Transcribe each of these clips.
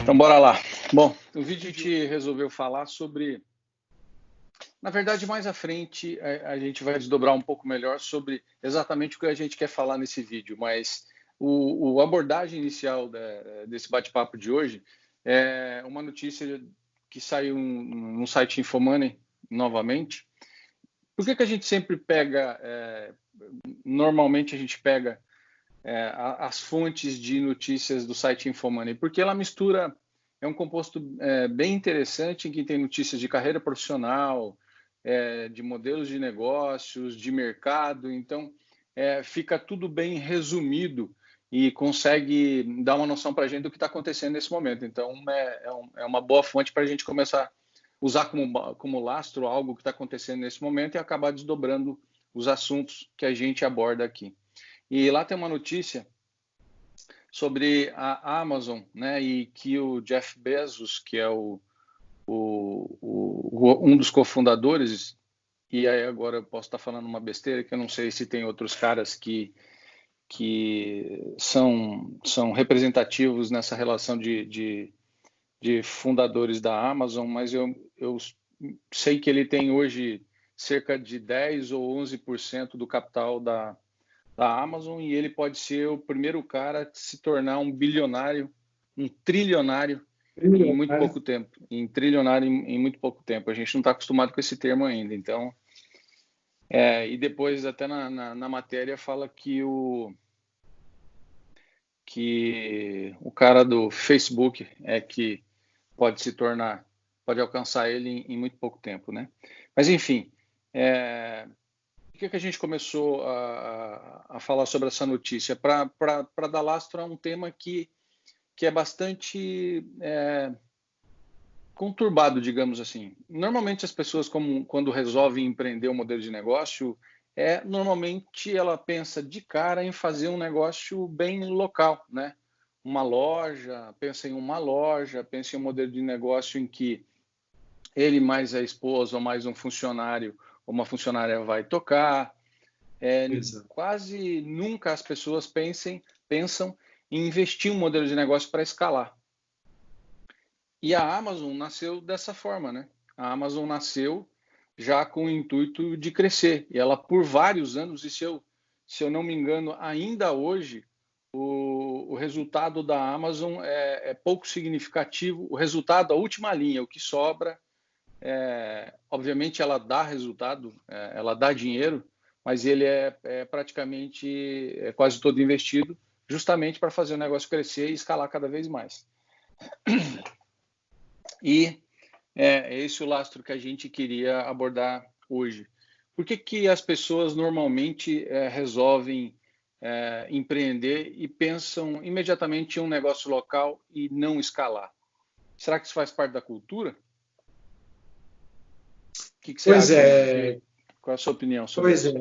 Então, bora lá. Bom, o vídeo a gente resolveu falar sobre... Na verdade, mais à frente, a gente vai desdobrar um pouco melhor sobre exatamente o que a gente quer falar nesse vídeo, mas a abordagem inicial desse bate-papo de hoje é uma notícia que saiu no site Infomoney, novamente. Por que a gente sempre pega... normalmente a gente pega as fontes de notícias do site Infomoney? Porque ela mistura... É um composto bem interessante, em que tem notícias de carreira profissional, de modelos de negócios, de mercado. Então, fica tudo bem resumido e consegue dar uma noção para a gente do que está acontecendo nesse momento. Então, é uma boa fonte para a gente começar a usar como lastro algo que está acontecendo nesse momento e acabar desdobrando os assuntos que a gente aborda aqui. E lá tem uma notícia sobre a Amazon, né, e que o Jeff Bezos, que é um dos cofundadores, e aí agora eu posso estar falando uma besteira, que eu não sei se tem outros caras que são representativos nessa relação de fundadores da Amazon, mas eu sei que ele tem hoje cerca de 10 ou 11% do capital da Amazon, e ele pode ser o primeiro cara a se tornar um bilionário, um trilionário em muito pouco tempo. Em muito pouco tempo. A gente não está acostumado com esse termo ainda. Então, e depois até na matéria fala que o cara do Facebook que pode alcançar ele em muito pouco tempo, né? Mas enfim, por que a gente começou a falar sobre essa notícia? Para dar lastro a um tema que é bastante conturbado, digamos assim. Normalmente as pessoas, quando resolvem empreender um modelo de negócio, normalmente ela pensa de cara em fazer um negócio bem local, né? Pensa em uma loja, pensa em um modelo de negócio em que ele mais a esposa ou mais um funcionário ou uma funcionária vai tocar. Quase nunca as pessoas pensam em investir um modelo de negócio para escalar. E a Amazon nasceu dessa forma, né? A Amazon nasceu já com o intuito de crescer. E ela, por vários anos, e se eu não me engano, ainda hoje, o resultado da Amazon é pouco significativo. O resultado, a última linha, o que sobra, obviamente ela dá resultado, ela dá dinheiro, mas ele é praticamente quase todo investido justamente para fazer o negócio crescer e escalar cada vez mais. E é esse o lastro que a gente queria abordar hoje. Por que as pessoas normalmente resolvem empreender e pensam imediatamente em um negócio local e não escalar? Será que isso faz parte da cultura? O que você acha? Qual é a sua opinião sobre isso?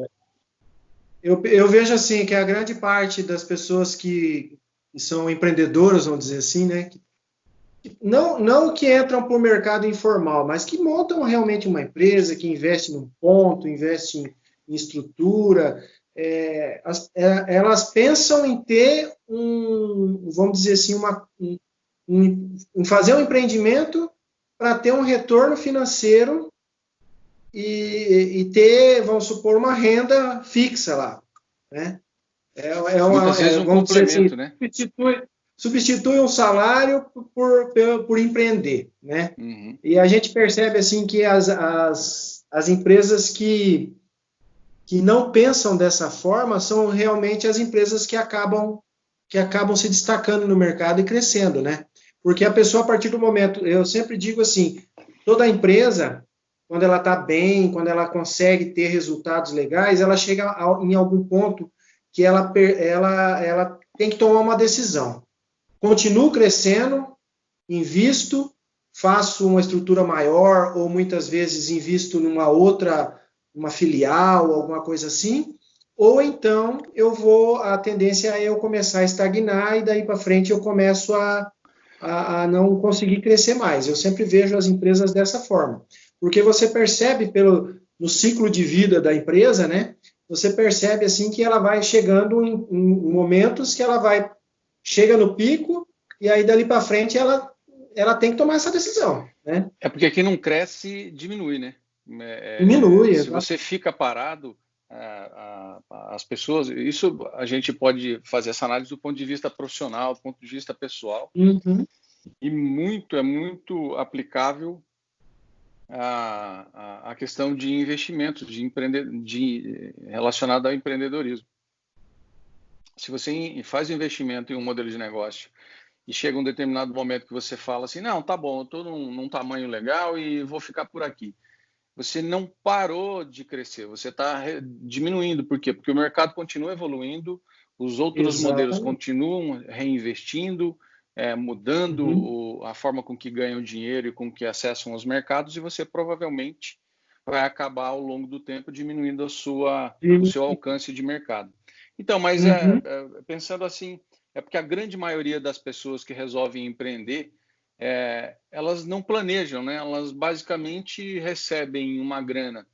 Eu vejo assim que a grande parte das pessoas que são empreendedoras, vamos dizer assim, né, não que entram para o mercado informal, mas que montam realmente uma empresa, que investe num ponto, investe em estrutura, elas pensam em ter vamos dizer assim, em fazer um empreendimento para ter um retorno financeiro e ter, vamos supor, uma renda fixa lá, né? Muitas vezes um complemento, né? Substitui um salário por empreender, né? Uhum. E a gente percebe assim que as empresas que não pensam dessa forma são realmente as empresas que acabam se destacando no mercado e crescendo, né? Porque a pessoa, a partir do momento, eu sempre digo assim, toda empresa, quando ela está bem, quando ela consegue ter resultados legais, ela chega em algum ponto que ela tem que tomar uma decisão. Continuo crescendo, invisto, faço uma estrutura maior, ou muitas vezes invisto uma filial, alguma coisa assim, ou então a tendência é eu começar a estagnar e daí para frente eu começo a não conseguir crescer mais. Eu sempre vejo as empresas dessa forma. Porque você percebe no ciclo de vida da empresa, né? Você percebe assim que ela vai chegando em momentos que ela chega no pico e aí dali para frente ela tem que tomar essa decisão, né? É porque quem não cresce diminui, né? Diminui, Se você fica parado, as pessoas, isso a gente pode fazer essa análise do ponto de vista profissional, do ponto de vista pessoal, e é muito aplicável a questão de investimentos, relacionado ao empreendedorismo. Se você faz um investimento em um modelo de negócio e chega um determinado momento que você fala assim, não, tá bom, eu estou num tamanho legal e vou ficar por aqui. Você não parou de crescer, você está diminuindo. Por quê? Porque o mercado continua evoluindo, os outros modelos continuam reinvestindo, mudando a forma com que ganham dinheiro e com que acessam os mercados, e você provavelmente vai acabar ao longo do tempo diminuindo o seu alcance de mercado. Então, mas pensando assim, é porque a grande maioria das pessoas que resolvem empreender, elas não planejam, né? Elas basicamente recebem uma grana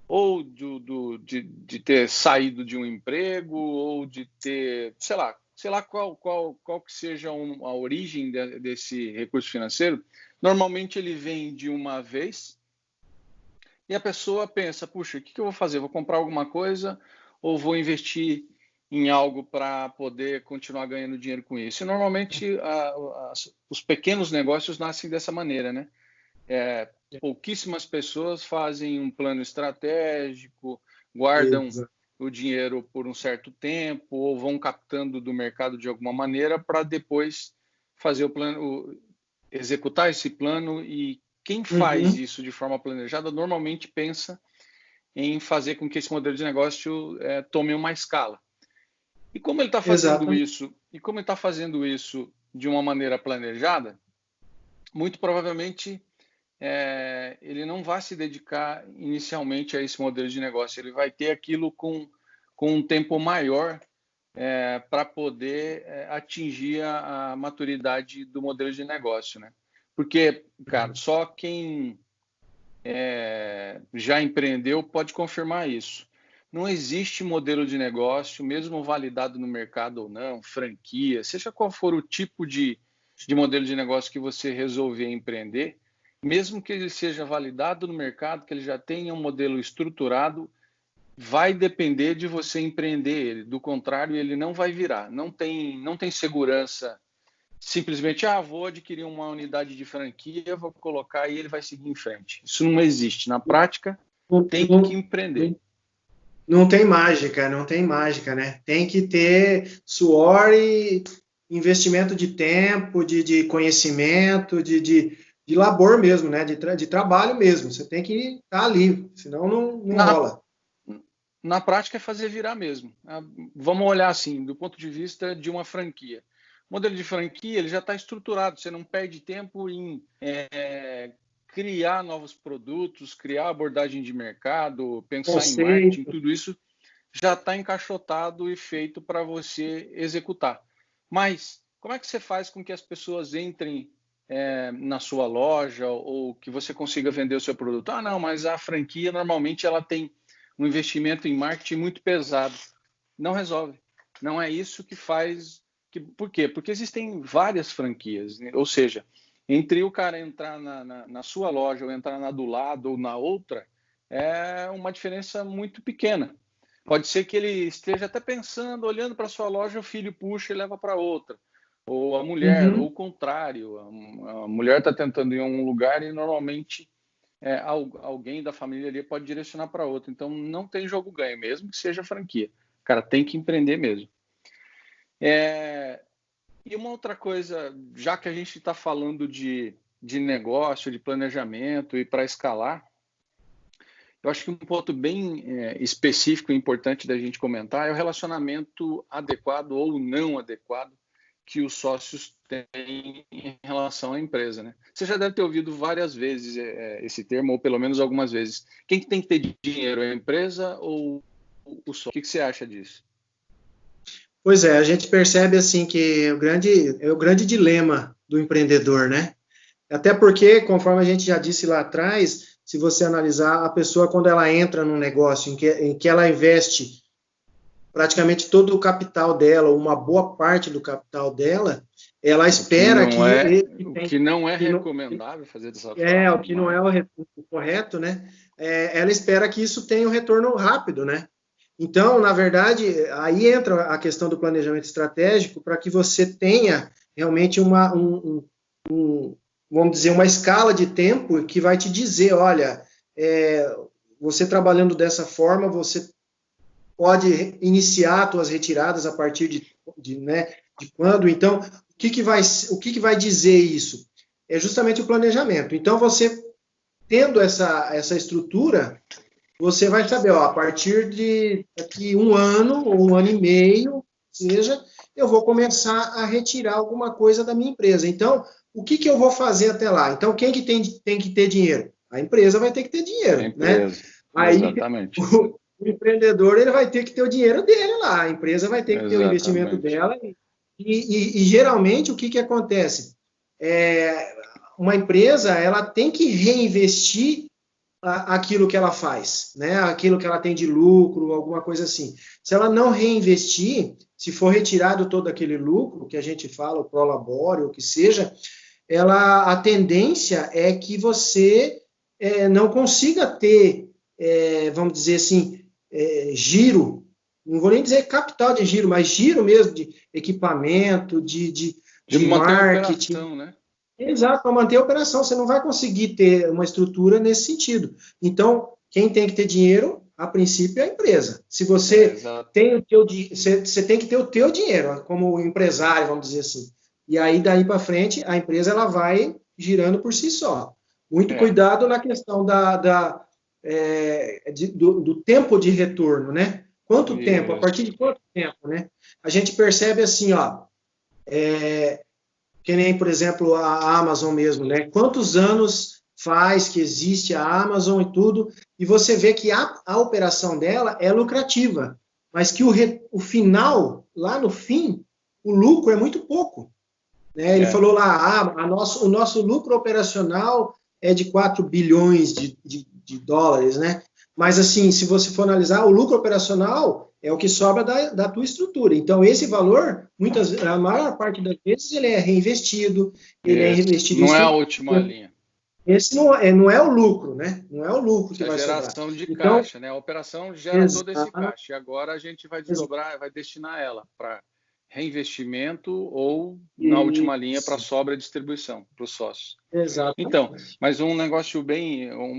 ou de ter saído de um emprego, ou de ter, sei lá qual que seja a origem desse recurso financeiro. Normalmente ele vem de uma vez e a pessoa pensa, puxa, o que eu vou fazer? Vou comprar alguma coisa ou vou investir em algo para poder continuar ganhando dinheiro com isso? E normalmente os pequenos negócios nascem dessa maneira, né? Pouquíssimas pessoas fazem um plano estratégico, guardam o dinheiro por um certo tempo ou vão captando do mercado de alguma maneira para depois fazer o plano, executar esse plano. E quem faz isso de forma planejada normalmente pensa em fazer com que esse modelo de negócio tome uma escala. E como ele está fazendo isso, de uma maneira planejada, muito provavelmente ele não vai se dedicar inicialmente a esse modelo de negócio. Ele vai ter aquilo com um tempo maior para poder atingir a maturidade do modelo de negócio, né? Porque, cara, só quem já empreendeu pode confirmar isso. Não existe modelo de negócio, mesmo validado no mercado ou não, franquia, seja qual for o tipo de modelo de negócio que você resolver empreender, mesmo que ele seja validado no mercado, que ele já tenha um modelo estruturado, vai depender de você empreender ele. Do contrário, ele não vai virar. Não tem segurança. Simplesmente, vou adquirir uma unidade de franquia, vou colocar e ele vai seguir em frente. Isso não existe. Na prática, tem que empreender. Não tem mágica, né? Tem que ter suor e investimento de tempo, de conhecimento, de labor mesmo, né? De trabalho mesmo. Você tem que estar ali, senão não rola. Na prática é fazer virar mesmo. Vamos olhar assim, do ponto de vista de uma franquia. O modelo de franquia ele já está estruturado, você não perde tempo em criar novos produtos, criar abordagem de mercado, pensar em marketing, tudo isso já está encaixotado e feito para você executar. Mas como é que você faz com que as pessoas entrem na sua loja ou que você consiga vender o seu produto? Não, mas a franquia normalmente ela tem um investimento em marketing muito pesado. Não resolve. Não é isso que faz. Por quê? Porque existem várias franquias, né? Ou seja, entre o cara entrar na sua loja ou entrar na do lado ou na outra, é uma diferença muito pequena. Pode ser que ele esteja até pensando, olhando para a sua loja, o filho puxa e leva para outra. Ou a mulher, ou o contrário. A mulher está tentando ir a um lugar e normalmente alguém da família ali pode direcionar para outro. Então não tem jogo ganho, mesmo que seja franquia. O cara tem que empreender mesmo. E uma outra coisa, já que a gente está falando de negócio, de planejamento e para escalar, eu acho que um ponto bem específico e importante da gente comentar é o relacionamento adequado ou não adequado que os sócios têm em relação à empresa, né? Você já deve ter ouvido várias vezes esse termo, ou pelo menos algumas vezes. Quem tem que ter dinheiro, é a empresa ou o sócio? O que você acha disso? Pois a gente percebe assim que é o grande dilema do empreendedor, né? Até porque, conforme a gente já disse lá atrás, se você analisar a pessoa quando ela entra num negócio em que ela investe praticamente todo o capital dela, uma boa parte do capital dela, ela espera que o que não é recomendável fazer dessa forma. O que não é o correto, né? Ela espera que isso tenha um retorno rápido, né? Então, na verdade, aí entra a questão do planejamento estratégico para que você tenha realmente vamos dizer, uma escala de tempo que vai te dizer, olha, você trabalhando dessa forma, você pode iniciar suas retiradas a partir de quando. Então, o que vai dizer isso? É justamente o planejamento. Então, você tendo essa estrutura, você vai saber, a partir de daqui um ano ou um ano e meio, seja, eu vou começar a retirar alguma coisa da minha empresa. Então, o que eu vou fazer até lá? Então, quem que tem que ter dinheiro? A empresa vai ter que ter dinheiro, né? Aí, exatamente. O empreendedor ele vai ter que ter o dinheiro dele lá, a empresa vai ter que ter o investimento dela. E geralmente, o que acontece? Uma empresa ela tem que reinvestir aquilo que ela faz, né? Aquilo que ela tem de lucro, alguma coisa assim. Se ela não reinvestir, se for retirado todo aquele lucro que a gente fala, o prolabore, o que seja, a tendência é que você não consiga ter, vamos dizer assim, giro, não vou nem dizer capital de giro, mas giro mesmo de equipamento, de marketing. A operação, né? Exato, para manter a operação. Você não vai conseguir ter uma estrutura nesse sentido. Então, quem tem que ter dinheiro, a princípio, é a empresa. Se você tem você tem que ter o teu dinheiro, como empresário, vamos dizer assim. E aí, daí para frente, a empresa ela vai girando por si só. Muito cuidado na questão do tempo de retorno, né? Quanto tempo? A partir de quanto tempo, né? A gente percebe assim, que nem, por exemplo, a Amazon mesmo, né? Quantos anos faz que existe a Amazon e tudo, e você vê que a operação dela é lucrativa, mas que o final, lá no fim, o lucro é muito pouco. Né? Ele falou lá, o nosso lucro operacional é de 4 bilhões de dólares, né? Mas, assim, se você for analisar, o lucro operacional é o que sobra da tua estrutura. Então, esse valor, a maior parte das vezes, ele é reinvestido, ele é reinvestido em estrutura. Não é a última linha. Esse não é o lucro, né? Não é o lucro que vai sobrar. A geração de caixa, né? A operação gera todo esse caixa. E agora a gente vai desdobrar, vai destinar ela para reinvestimento ou, na última linha, para sobra e distribuição para os sócios. Exato. Então, mas um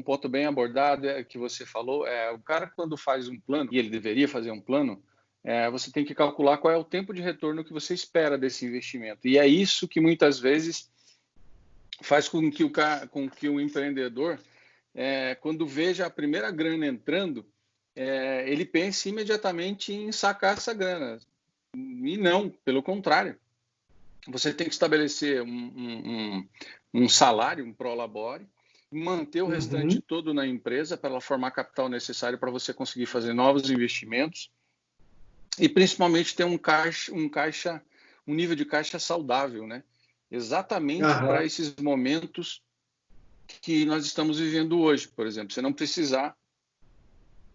ponto bem abordado que você falou, o cara quando faz um plano, e ele deveria fazer um plano, você tem que calcular qual é o tempo de retorno que você espera desse investimento. E é isso que muitas vezes faz com que o empreendedor, quando veja a primeira grana entrando, ele pense imediatamente em sacar essa grana. E não, pelo contrário. Você tem que estabelecer um salário, um prolabore, manter o restante todo na empresa para ela formar capital necessário para você conseguir fazer novos investimentos e principalmente ter um nível de caixa saudável, né? Exatamente para esses momentos que nós estamos vivendo hoje, por exemplo. Você não precisar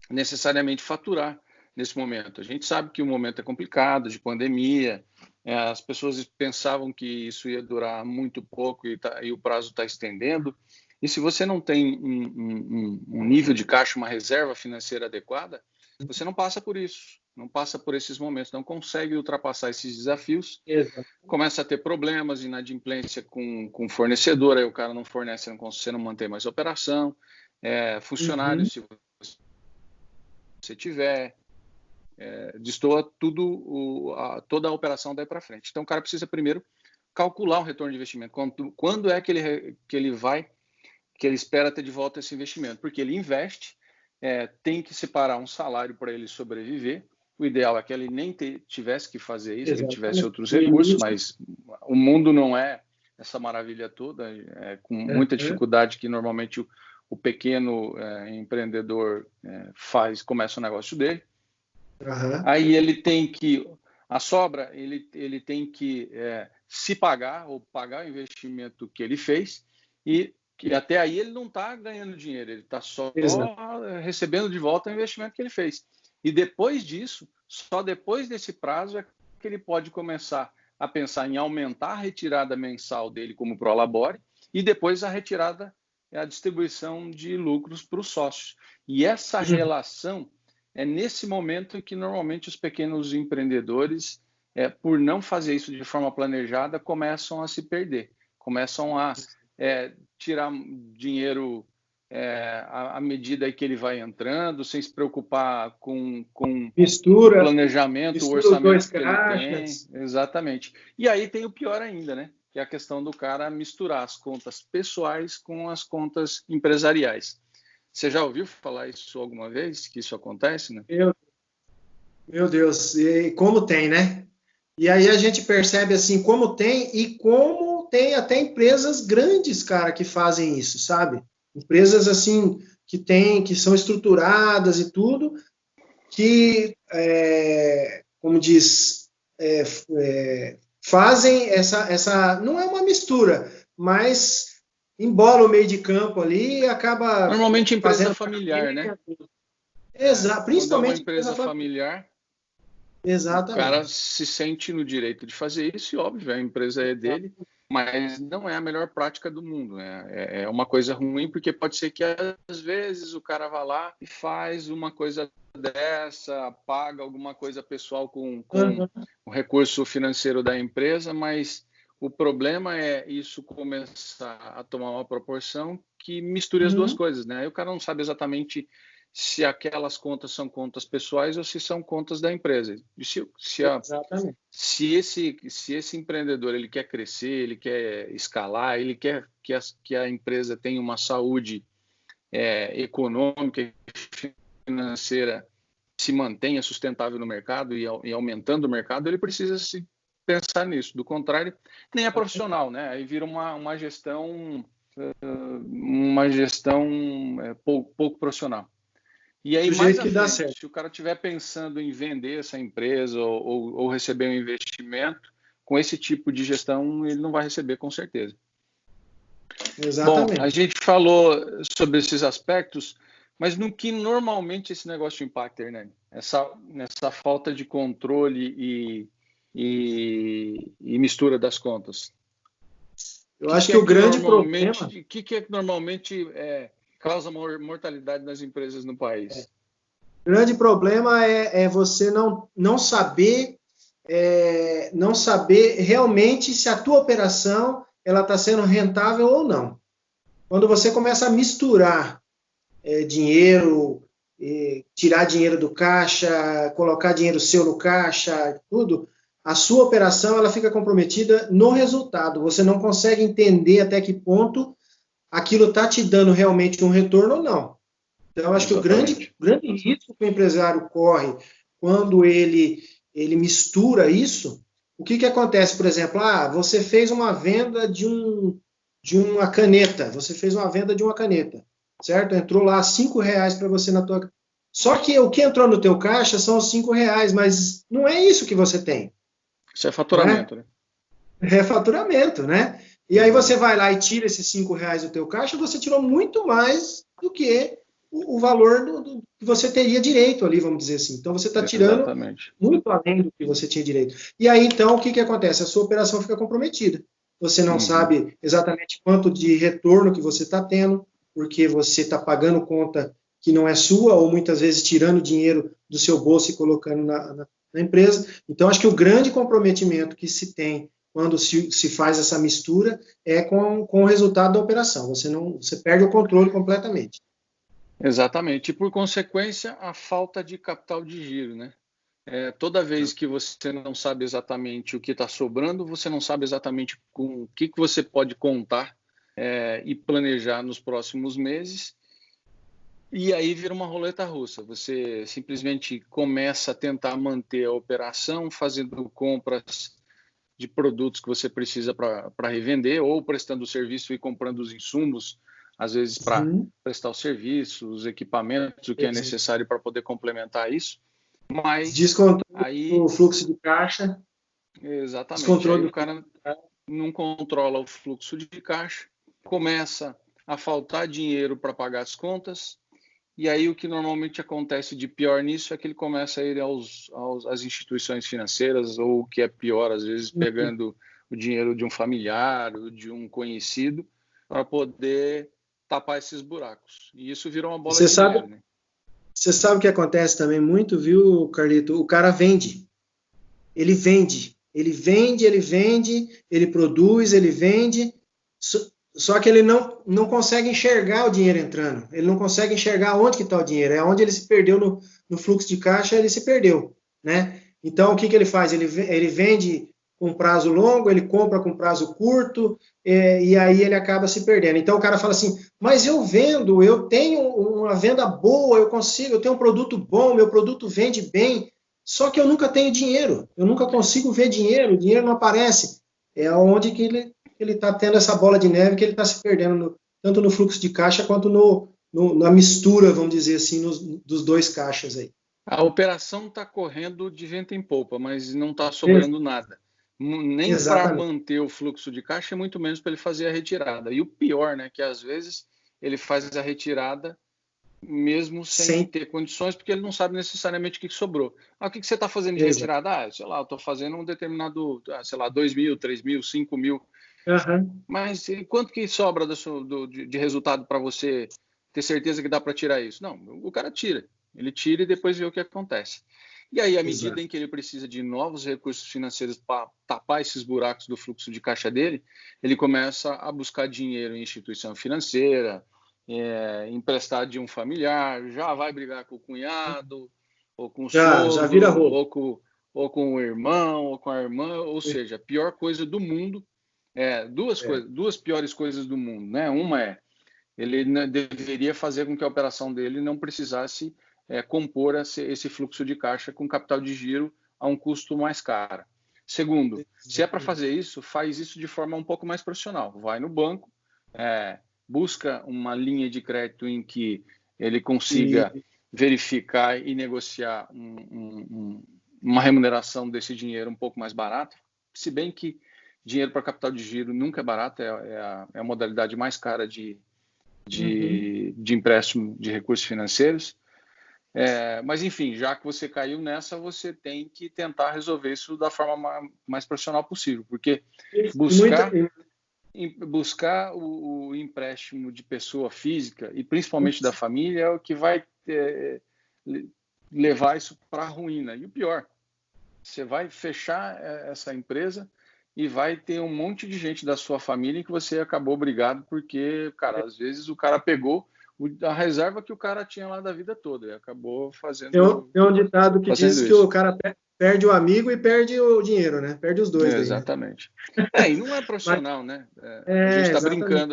necessariamente faturar nesse momento. A gente sabe que o momento é complicado, de pandemia, as pessoas pensavam que isso ia durar muito pouco e o prazo está estendendo. E se você não tem um nível de caixa, uma reserva financeira adequada, você não passa por isso, não passa por esses momentos, não consegue ultrapassar esses desafios, começa a ter problemas, inadimplência com fornecedor, aí o cara não fornece, você não mantém mais a operação, funcionários, se você tiver, destoa toda a operação daí para frente. Então, o cara precisa primeiro calcular o retorno de investimento. Quando é que ele espera ter de volta esse investimento? Porque ele investe, tem que separar um salário para ele sobreviver. O ideal é que ele nem tivesse que fazer isso, que ele tivesse outros recursos, mas o mundo não é essa maravilha toda, com muita dificuldade que normalmente o pequeno empreendedor começa o negócio dele. Aí ele tem que, a sobra, ele tem que se pagar ou pagar o investimento que ele fez e que até aí ele não está ganhando dinheiro, ele está só recebendo de volta o investimento que ele fez. E depois disso, só depois desse prazo é que ele pode começar a pensar em aumentar a retirada mensal dele como Prolabore e depois a retirada, a distribuição de lucros para os sócios. E essa relação é nesse momento que normalmente os pequenos empreendedores, por não fazer isso de forma planejada, começam a se perder, começam a tirar dinheiro à medida que ele vai entrando, sem se preocupar com o planejamento, o orçamento que ele tem. Exatamente. E aí tem o pior ainda, né? Que é a questão do cara misturar as contas pessoais com as contas empresariais. Você já ouviu falar isso alguma vez, que isso acontece, né? Meu Deus, e como tem, né? E aí a gente percebe assim, como tem e como tem até empresas grandes, cara, que fazem isso, sabe? Empresas assim que são estruturadas e tudo, que, como diz, fazem essa, não é uma mistura, mas embola o meio de campo ali e acaba normalmente empresa familiar, né? Exato, principalmente quando é uma empresa familiar. Exatamente. O cara se sente no direito de fazer isso e, óbvio, a empresa é dele, mas não é a melhor prática do mundo, né? É uma coisa ruim, porque pode ser que, às vezes, o cara vá lá e faz uma coisa dessa, paga alguma coisa pessoal com o recurso financeiro da empresa, mas o problema é isso começar a tomar uma proporção que misture as duas coisas, né? Aí o cara não sabe exatamente se aquelas contas são contas pessoais ou se são contas da empresa. E se esse empreendedor ele quer crescer, ele quer escalar, ele quer que a empresa tenha uma saúde econômica e financeira, se mantenha sustentável no mercado e aumentando o mercado, ele precisa se pensar nisso. Do contrário, nem é profissional, né? Aí vira uma gestão pouco profissional. E aí, mais à frente, se o cara estiver pensando em vender essa empresa ou receber um investimento, com esse tipo de gestão, ele não vai receber, com certeza. Exatamente. Bom, a gente falou sobre esses aspectos, mas no que normalmente esse negócio impacta, Hernani? Nessa falta de controle e mistura das contas. Eu acho que o grande problema... O que normalmente causa mortalidade nas empresas no país? O grande problema é você não saber realmente se a tua operação ela está sendo rentável ou não. Quando você começa a misturar dinheiro, tirar dinheiro do caixa, colocar dinheiro seu no caixa, tudo, a sua operação ela fica comprometida no resultado. Você não consegue entender até que ponto aquilo está te dando realmente um retorno ou não. Então, eu acho que o grande risco que o empresário corre quando ele mistura isso, o que acontece, por exemplo, você fez uma venda de uma caneta, certo? Entrou lá R$5 para você na tua... Só que o que entrou no teu caixa são os R$5, mas não é isso que você tem. Isso é faturamento, né? É faturamento, né? E aí você vai lá e tira esses R$5 do teu caixa, você tirou muito mais do que o valor que você teria direito ali, vamos dizer assim. Então, você está tirando muito além do que você tinha direito. E aí, então, o que acontece? A sua operação fica comprometida. Você não sabe exatamente quanto de retorno que você está tendo, porque você está pagando conta que não é sua, ou muitas vezes tirando dinheiro do seu bolso e colocando na empresa. Então, acho que o grande comprometimento que se tem quando se faz essa mistura é com o resultado da operação. Você perde o controle completamente. Exatamente. E, por consequência, a falta de capital de giro, né? Toda vez que você não sabe exatamente o que está sobrando, você não sabe exatamente com o que você pode contar e planejar nos próximos meses. E aí vira uma roleta russa. Você simplesmente começa a tentar manter a operação, fazendo compras de produtos que você precisa para revender, ou prestando serviço e comprando os insumos, às vezes para prestar o serviço, os equipamentos, o que é necessário para poder complementar isso. Mas descontrole o fluxo de caixa. Exatamente. Aí o cara não controla o fluxo de caixa, começa a faltar dinheiro para pagar as contas, E aí o que normalmente acontece de pior nisso é que ele começa a ir às instituições financeiras, ou o que é pior, às vezes pegando o dinheiro de um familiar ou de um conhecido para poder tapar esses buracos. E isso virou uma bola de neve, né? Você sabe o que acontece também muito, viu, Carlito? O cara vende. Ele vende. Ele vende, ele produz, ele vende. Só que ele não consegue enxergar o dinheiro entrando. Ele não consegue enxergar onde que está o dinheiro. É onde ele se perdeu no fluxo de caixa, ele se perdeu, né? Então, o que ele faz? Ele vende com prazo longo, ele compra com prazo curto, e aí ele acaba se perdendo. Então, o cara fala assim, mas eu vendo, eu tenho uma venda boa, eu tenho um produto bom, meu produto vende bem, só que eu nunca tenho dinheiro, eu nunca consigo ver dinheiro, o dinheiro não aparece. É onde que ele está tendo essa bola de neve, que ele está se perdendo tanto no fluxo de caixa quanto na mistura, vamos dizer assim, dos dois caixas aí. A operação está correndo de vento em popa, mas não está sobrando nada. Nem para manter o fluxo de caixa, muito menos para ele fazer a retirada. E o pior, né, que às vezes ele faz a retirada mesmo sem ter condições, porque ele não sabe necessariamente o que sobrou. O que você está fazendo de retirada? Sei lá, eu estou fazendo um determinado, sei lá, 2 mil, 3 mil, 5 mil. Mas quanto que sobra de resultado para você ter certeza que dá para tirar isso? Não, o cara tira. Ele tira e depois vê o que acontece. E aí, à medida em que ele precisa de novos recursos financeiros para tapar esses buracos do fluxo de caixa dele, ele começa a buscar dinheiro em instituição financeira, emprestar de um familiar, já vai brigar com o cunhado, ou com o já vira sogro, ou com o irmão, ou com a irmã, ou seja, a pior coisa do mundo. Duas piores coisas do mundo, né? Uma ele deveria fazer com que a operação dele não precisasse compor esse fluxo de caixa com capital de giro a um custo mais caro. Segundo, se é para fazer isso, faz isso de forma um pouco mais profissional. Vai no banco, busca uma linha de crédito em que ele consiga verificar e negociar uma remuneração desse dinheiro um pouco mais barata, se bem que dinheiro para capital de giro nunca é barato, é a modalidade mais cara de empréstimo de recursos financeiros. Mas, enfim, já que você caiu nessa, você tem que tentar resolver isso da forma mais profissional possível, porque buscar o empréstimo de pessoa física, e principalmente da família, é o que vai levar isso para a ruína. E o pior, você vai fechar essa empresa e vai ter um monte de gente da sua família que você acabou obrigado porque, cara, às vezes o cara pegou a reserva que o cara tinha lá da vida toda e acabou fazendo. Tem um ditado que diz que o cara perde o amigo e perde o dinheiro, né? Perde os dois. Exatamente. E não é profissional, né?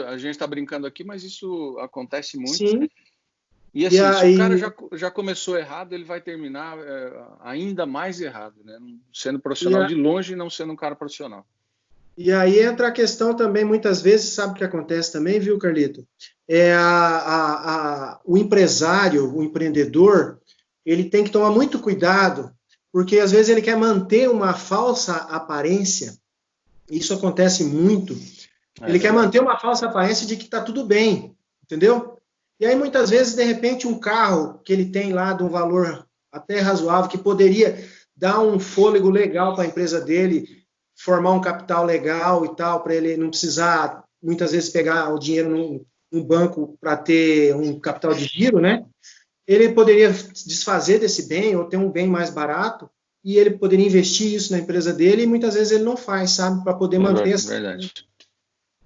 A gente está brincando aqui, mas isso acontece muito. Sim. E assim, se o cara já começou errado, ele vai terminar ainda mais errado, né? Sendo profissional de longe e não sendo um cara profissional. E aí entra a questão também, muitas vezes, sabe o que acontece também, viu, Carlito? O empresário, o empreendedor, ele tem que tomar muito cuidado, porque às vezes ele quer manter uma falsa aparência, isso acontece muito, ele quer manter uma falsa aparência de que está tudo bem, entendeu? E aí, muitas vezes, de repente, um carro que ele tem lá de um valor até razoável, que poderia dar um fôlego legal para a empresa dele, formar um capital legal e tal, para ele não precisar, muitas vezes, pegar o dinheiro no banco para ter um capital de giro, né? Ele poderia desfazer desse bem ou ter um bem mais barato e ele poderia investir isso na empresa dele e muitas vezes ele não faz, sabe? Para poder manter essa... Verdade.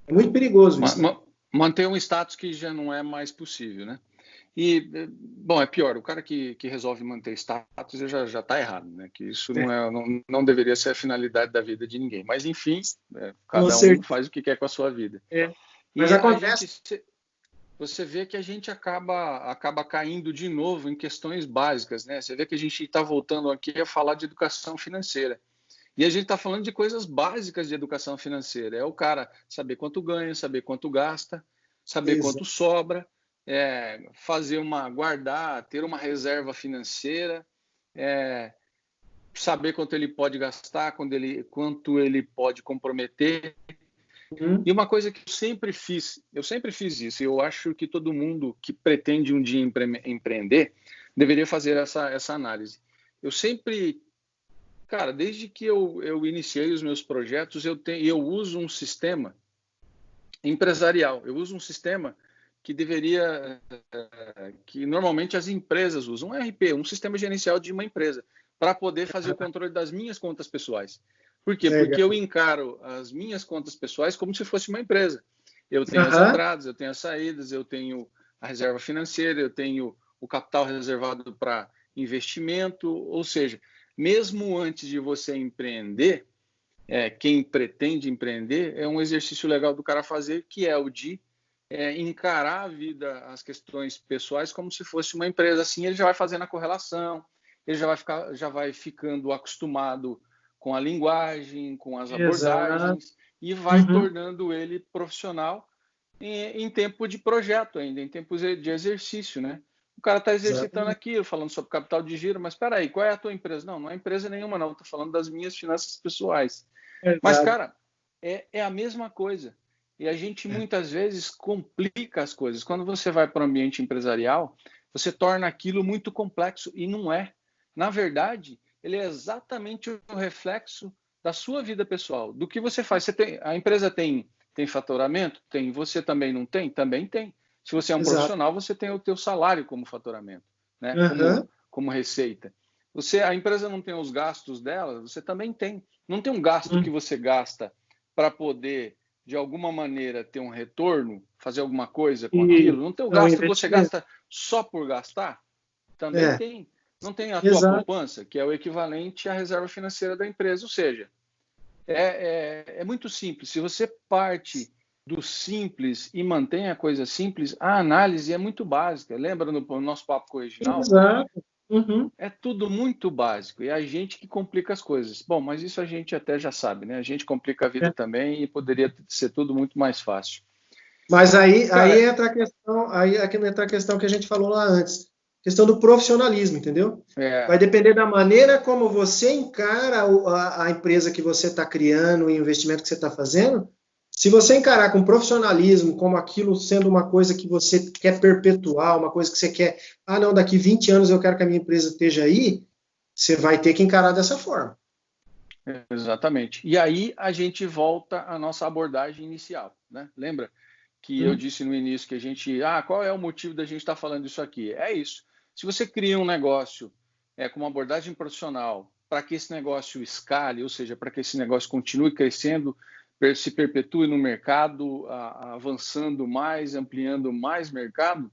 É muito perigoso isso. Manter um status que já não é mais possível, né? E, bom, é pior, o cara que resolve manter status já está errado, né? Que isso não deveria ser a finalidade da vida de ninguém. Mas, enfim, cada um faz o que quer com a sua vida. Mas acontece... Você vê que a gente acaba caindo de novo em questões básicas, né? Você vê que a gente está voltando aqui a falar de educação financeira. E a gente está falando de coisas básicas de educação financeira. É o cara saber quanto ganha, saber quanto gasta, saber quanto sobra, guardar, ter uma reserva financeira, saber quanto ele pode gastar, quanto ele pode comprometer. Uhum. E uma coisa que eu sempre fiz isso, e eu acho que todo mundo que pretende um dia empreender deveria fazer essa análise. Eu sempre, cara, desde que eu iniciei os meus projetos, eu uso um sistema empresarial, eu uso um sistema que normalmente as empresas usam, um RP, um sistema gerencial de uma empresa, para poder fazer o controle das minhas contas pessoais. Por quê? Legal. Porque eu encaro as minhas contas pessoais como se fosse uma empresa. Eu tenho as Aham. entradas, eu tenho as saídas, eu tenho a reserva financeira, eu tenho o capital reservado para investimento, ou seja, mesmo antes de você empreender, quem pretende empreender, é um exercício legal do cara fazer, que é o de encarar a vida, as questões pessoais, como se fosse uma empresa. Assim, ele já vai fazendo a correlação, ele já vai ficando acostumado com a linguagem, com as Exato. abordagens, e vai Uhum. tornando ele profissional em tempo de projeto ainda, em tempos de exercício, né? O cara está exercitando Exatamente. aquilo, falando sobre capital de giro, mas espera aí, qual é a tua empresa? Não, não é empresa nenhuma, não. Estou falando das minhas finanças pessoais. Mas, Exato. cara, é a mesma coisa. E a gente muitas vezes complica as coisas. Quando você vai para o ambiente empresarial, você torna aquilo muito complexo e não é. Na verdade, ele é exatamente o reflexo da sua vida pessoal, do que você faz. A empresa tem faturamento? Tem. Você também não tem? Também tem. Se você é um Exato. profissional, você tem o teu salário como faturamento, né? Aham. Como receita. A empresa não tem os gastos dela, você também tem. Não tem um gasto que Uhum. você gasta para poder, de alguma maneira, ter um retorno, fazer alguma coisa com E aquilo. Não tem o é um gasto que você investimento. gasta só por gastar? Também É, tem. Não tem a tua exato. poupança, que é o equivalente à reserva financeira da empresa. Ou seja, é muito simples. Se você parte do simples e mantém a coisa simples, a análise é muito básica. Lembra no nosso papo com o Reginaldo? Exato. Uhum. É tudo muito básico. E é a gente que complica as coisas. Bom, mas isso a gente até já sabe, né? A gente complica a vida É. também e poderia ser tudo muito mais fácil. Mas aí Cara, entra a questão, entra a questão que a gente falou lá antes, questão do profissionalismo, entendeu? é, Vai depender da maneira como você encara a empresa que você está criando, o investimento que você está fazendo. Se você encarar com profissionalismo, como aquilo sendo uma coisa que você quer perpetuar, uma coisa que você quer, não, daqui 20 anos eu quero que a minha empresa esteja aí, você vai ter que encarar dessa forma. exatamente. E aí a gente volta à nossa abordagem inicial, né? Lembra que eu disse no início que qual é o motivo da gente estar falando isso aqui? É isso. Se você cria um negócio com uma abordagem profissional para que esse negócio escale, ou seja, para que esse negócio continue crescendo, se perpetue no mercado, avançando mais, ampliando mais mercado,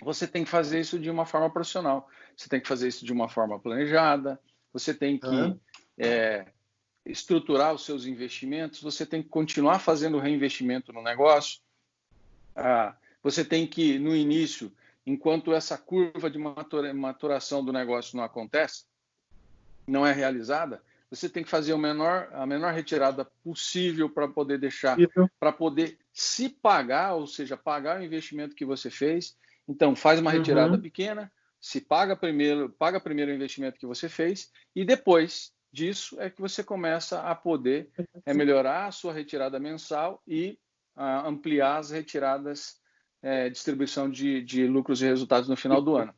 você tem que fazer isso de uma forma profissional. Você tem que fazer isso de uma forma planejada, você tem que estruturar os seus investimentos, você tem que continuar fazendo reinvestimento no negócio, você tem que, no início, enquanto essa curva de maturação do negócio não acontece, não é realizada, você tem que fazer a menor retirada possível para poder para poder se pagar, ou seja, pagar o investimento que você fez. Então, faz uma retirada Uhum. pequena, paga primeiro o investimento que você fez, e depois disso é que você começa a poder melhorar a sua retirada mensal e ampliar as retiradas, distribuição de lucros e resultados no final do ano.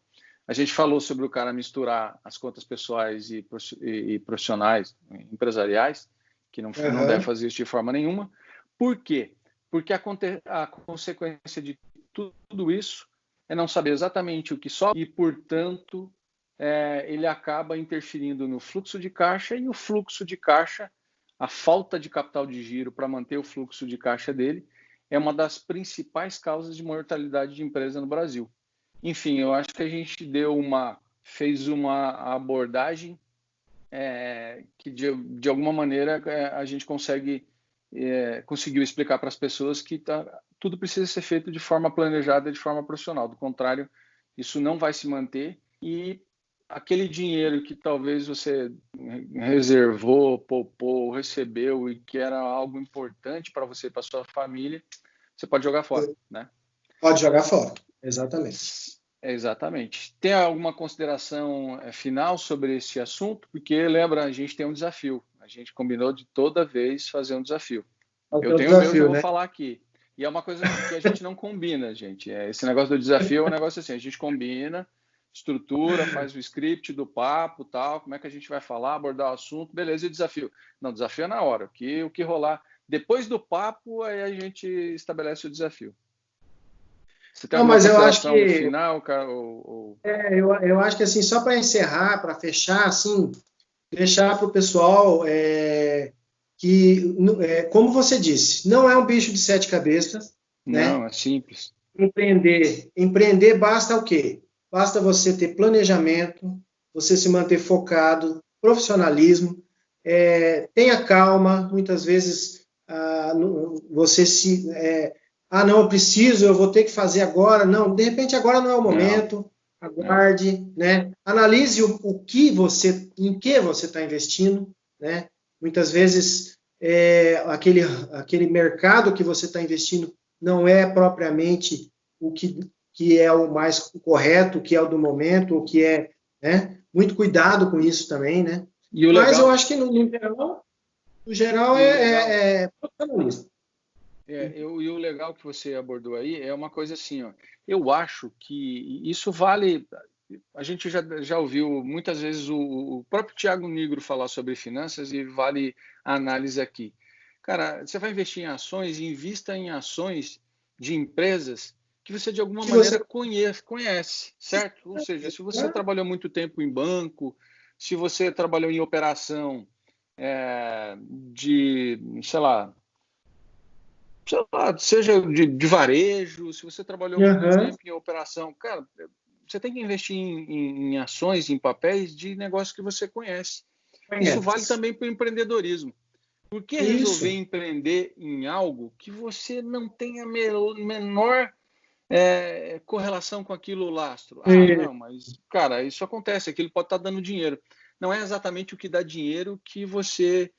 A gente falou sobre o cara misturar as contas pessoais e profissionais, empresariais, que não deve Uhum. fazer isso de forma nenhuma. Por quê? Porque a consequência de tudo isso é não saber exatamente o que sobe e, portanto, ele acaba interferindo no fluxo de caixa, e o fluxo de caixa, a falta de capital de giro para manter o fluxo de caixa dele, é uma das principais causas de mortalidade de empresa no Brasil. Enfim, eu acho que a gente fez uma abordagem que de alguma maneira a gente conseguiu explicar para as pessoas que tudo precisa ser feito de forma planejada, de forma profissional. Do contrário, isso não vai se manter, e aquele dinheiro que talvez você reservou, poupou, recebeu e que era algo importante para você e para sua família, você pode jogar fora, né? Pode jogar fora, exatamente. Exatamente. Tem alguma consideração final sobre esse assunto? Porque, lembra, a gente tem um desafio. A gente combinou de toda vez fazer um desafio. Eu tenho o meu, já vou falar aqui. E é uma coisa que a gente não combina, gente. Esse negócio do desafio é um negócio assim, a gente combina, estrutura, faz o script do papo, tal, como é que a gente vai falar, abordar o assunto, beleza, e o desafio? Não, desafio é na hora, o que rolar. Depois do papo, aí a gente estabelece o desafio. Você tem alguma consideração final, cara? Eu acho que assim, só para encerrar, para fechar, assim, deixar para o pessoal que, como você disse, não é um bicho de 7 cabeças, não, né? É simples. Empreender basta o quê? Basta você ter planejamento, você se manter focado, profissionalismo, tenha calma. Muitas vezes você não, eu preciso, eu vou ter que fazer agora. Não, de repente agora não é o momento. Aguarde, né? Analise em que você está investindo, né? Muitas vezes aquele mercado que você está investindo não é propriamente o que é o mais correto, o que é o do momento, o que é, né? Muito cuidado com isso também, né? Mas eu acho que no geral é profissionalismo. E o legal que você abordou aí é uma coisa assim, ó. Eu acho que isso vale. A gente já ouviu muitas vezes o próprio Thiago Nigro falar sobre finanças e vale a análise aqui. Cara, você vai investir em ações, invista em ações de empresas que você de alguma maneira conhece, certo? Ou seja, se você trabalhou muito tempo em banco, se você trabalhou em operação sei lá, seja de varejo, se você trabalhou muito tempo em operação, cara, você tem que investir em ações, em papéis de negócio que você conhece. Isso vale também para o empreendedorismo. Por que resolver empreender em algo que você não tem a menor correlação com aquilo lastro? Não, mas, cara, isso acontece, aquilo pode estar dando dinheiro. Não é exatamente o que dá dinheiro que você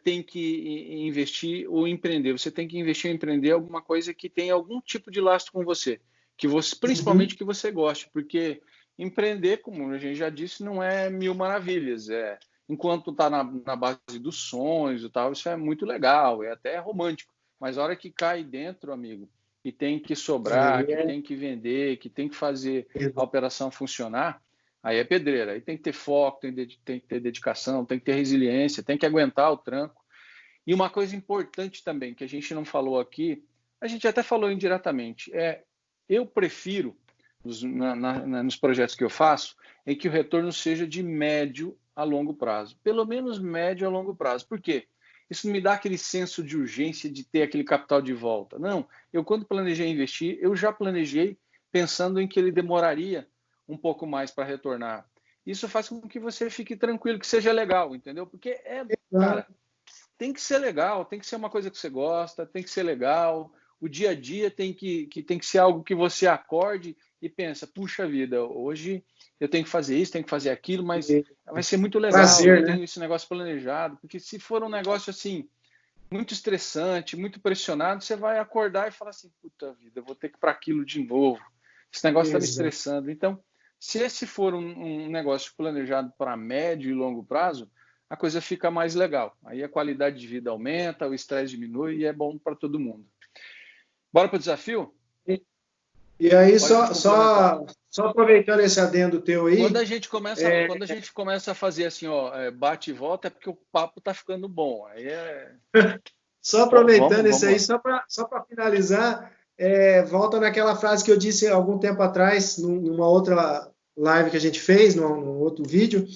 tem que investir ou empreender. Você tem que investir ou empreender alguma coisa que tenha algum tipo de lastro com você, principalmente que você goste, porque empreender, como a gente já disse, não é mil maravilhas. Enquanto está na base dos sonhos e tal, isso é muito legal, é até romântico. Mas a hora que cai dentro, amigo, e tem que sobrar, que tem que vender, que tem que fazer a operação funcionar, aí é pedreira. Aí tem que ter foco, tem que ter dedicação, tem que ter resiliência, tem que aguentar o tranco. E uma coisa importante também, que a gente não falou aqui, a gente até falou indiretamente, eu prefiro, nos projetos que eu faço, em que o retorno seja de médio a longo prazo. Pelo menos médio a longo prazo. Por quê? Isso me dá aquele senso de urgência de ter aquele capital de volta. Não, eu quando planejei investir, eu já planejei pensando em que ele demoraria um pouco mais para retornar. Isso faz com que você fique tranquilo, que seja legal, entendeu? Porque cara, tem que ser legal, tem que ser uma coisa que você gosta, tem que ser legal. O dia a dia tem que ser algo que você acorde e pensa, puxa vida, hoje eu tenho que fazer isso, tenho que fazer aquilo, mas vai ser muito legal, eu tenho esse negócio planejado, porque se for um negócio assim, muito estressante, muito pressionado, você vai acordar e falar assim, puta vida, eu vou ter que ir para aquilo de novo, esse negócio está me estressando. Então, se esse for um negócio planejado para médio e longo prazo, a coisa fica mais legal. Aí a qualidade de vida aumenta, o estresse diminui e é bom para todo mundo. Bora para o desafio? E aí, só aproveitando esse adendo teu aí... Quando a gente começa a fazer assim, bate e volta, é porque o papo está ficando bom. Aí Só aproveitando isso aí, só para finalizar, volta naquela frase que eu disse algum tempo atrás, numa outra live que a gente fez, num outro vídeo,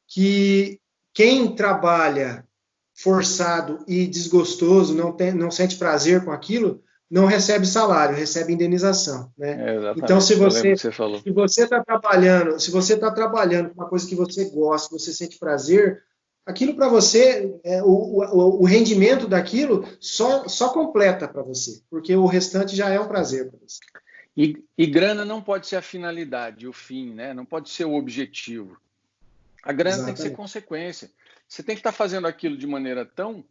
que quem trabalha forçado e desgostoso, não sente prazer com aquilo, não recebe salário, recebe indenização, né? Então, se você está trabalhando com uma coisa que você gosta, que você sente prazer, aquilo para você, o rendimento daquilo só completa para você, porque o restante já é um prazer para você. E grana não pode ser a finalidade, o fim, né? Não pode ser o objetivo. A grana tem que ser consequência. Você tem que estar fazendo aquilo de maneira tão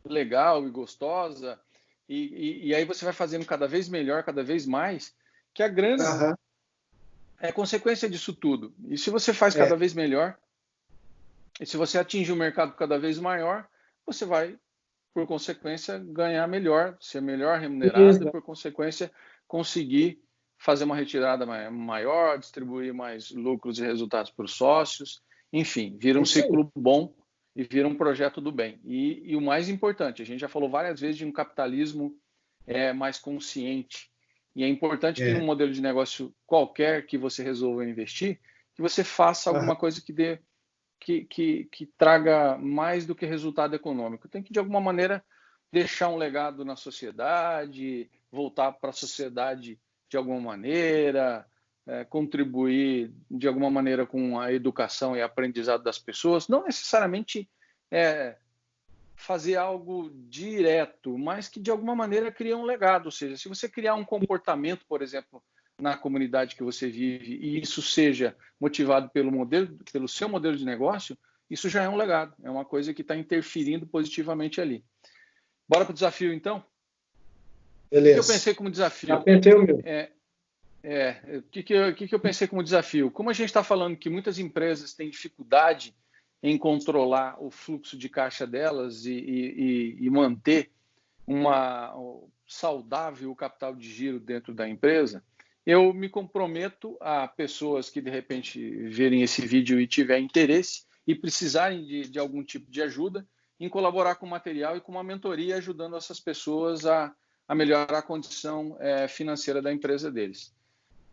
legal e gostosa, e aí você vai fazendo cada vez melhor, cada vez mais, que a grana é consequência disso tudo. E se você faz cada vez melhor, e se você atinge um mercado cada vez maior, você vai por consequência, ganhar melhor, ser melhor remunerado e, por consequência, conseguir fazer uma retirada maior, distribuir mais lucros e resultados para os sócios. Enfim, vira um ciclo bom e vira um projeto do bem. E o mais importante, a gente já falou várias vezes de um capitalismo mais consciente. E é importante que num modelo de negócio qualquer que você resolva investir, que você faça alguma coisa que traga mais do que resultado econômico. Tem que, de alguma maneira, deixar um legado na sociedade, voltar para a sociedade de alguma maneira, contribuir de alguma maneira com a educação e aprendizado das pessoas. Não necessariamente fazer algo direto, mas que de alguma maneira cria um legado. Ou seja, se você criar um comportamento, por exemplo, na comunidade que você vive, e isso seja motivado pelo seu modelo de negócio, isso já é um legado, é uma coisa que está interferindo positivamente ali. Bora para o desafio, então? Beleza. O que eu pensei como desafio? Já pensei o meu. O que eu pensei como desafio? Como a gente está falando que muitas empresas têm dificuldade em controlar o fluxo de caixa delas e manter uma saudável capital de giro dentro da empresa, eu me comprometo a pessoas que, de repente, verem esse vídeo e tiverem interesse e precisarem de algum tipo de ajuda, em colaborar com material e com uma mentoria, ajudando essas pessoas a melhorar a condição financeira da empresa deles.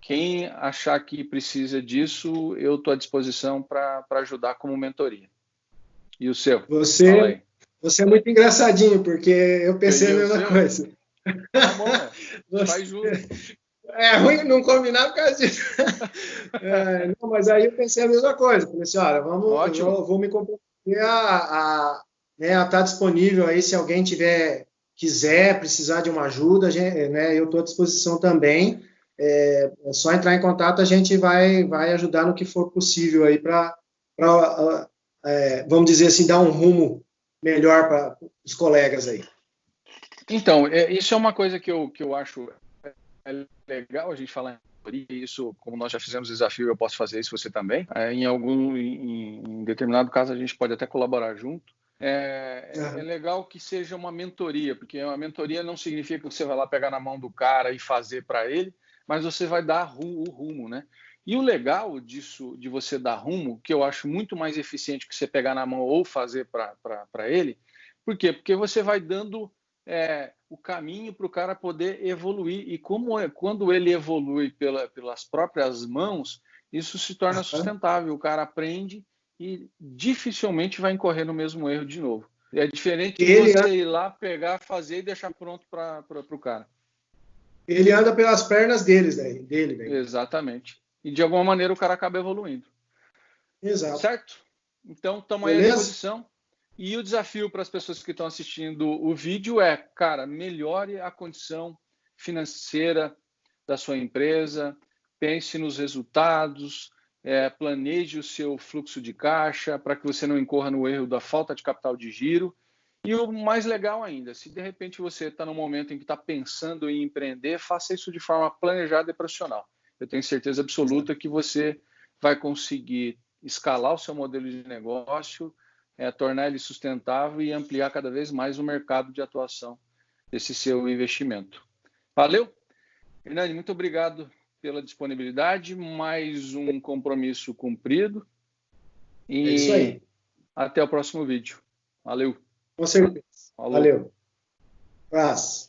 Quem achar que precisa disso, eu estou à disposição para ajudar como mentoria. E o seu? Você é muito engraçadinho, porque eu pensei a mesma coisa. Tá bom, faz junto. É ruim não combinar por causa disso. Não, mas aí eu pensei a mesma coisa. Falei assim, olha, vou me comprometer a estar disponível aí se alguém quiser precisar de uma ajuda, eu estou à disposição também. É só entrar em contato, a gente vai ajudar no que for possível aí para, vamos dizer assim, dar um rumo melhor para os colegas aí. Então, isso é uma coisa que eu acho legal a gente falar em mentoria, isso, como nós já fizemos desafio, eu posso fazer isso, você também. Em determinado caso, a gente pode até colaborar junto. É legal que seja uma mentoria, porque uma mentoria não significa que você vai lá pegar na mão do cara e fazer para ele, mas você vai dar o rumo, né? E o legal disso, de você dar rumo, que eu acho muito mais eficiente que você pegar na mão ou fazer para ele, por quê? Porque você vai dando o caminho para o cara poder evoluir. E quando ele evolui pelas próprias mãos, isso se torna sustentável. O cara aprende e dificilmente vai incorrer no mesmo erro de novo. É diferente de você ir lá, pegar, fazer e deixar pronto para o cara. Ele anda pelas pernas dele. Exatamente. E de alguma maneira o cara acaba evoluindo. Exato. Certo? Então, estamos aí à disposição. E o desafio para as pessoas que estão assistindo o vídeo é, cara, melhore a condição financeira da sua empresa, pense nos resultados, planeje o seu fluxo de caixa para que você não incorra no erro da falta de capital de giro. E o mais legal ainda, se de repente você está no momento em que está pensando em empreender, faça isso de forma planejada e profissional. Eu tenho certeza absoluta que você vai conseguir escalar o seu modelo de negócio, tornar ele sustentável e ampliar cada vez mais o mercado de atuação desse seu investimento. Valeu? Hernani, muito obrigado pela disponibilidade, mais um compromisso cumprido. E é isso aí. Até o próximo vídeo. Valeu. Com certeza. Falou. Valeu. Abraço.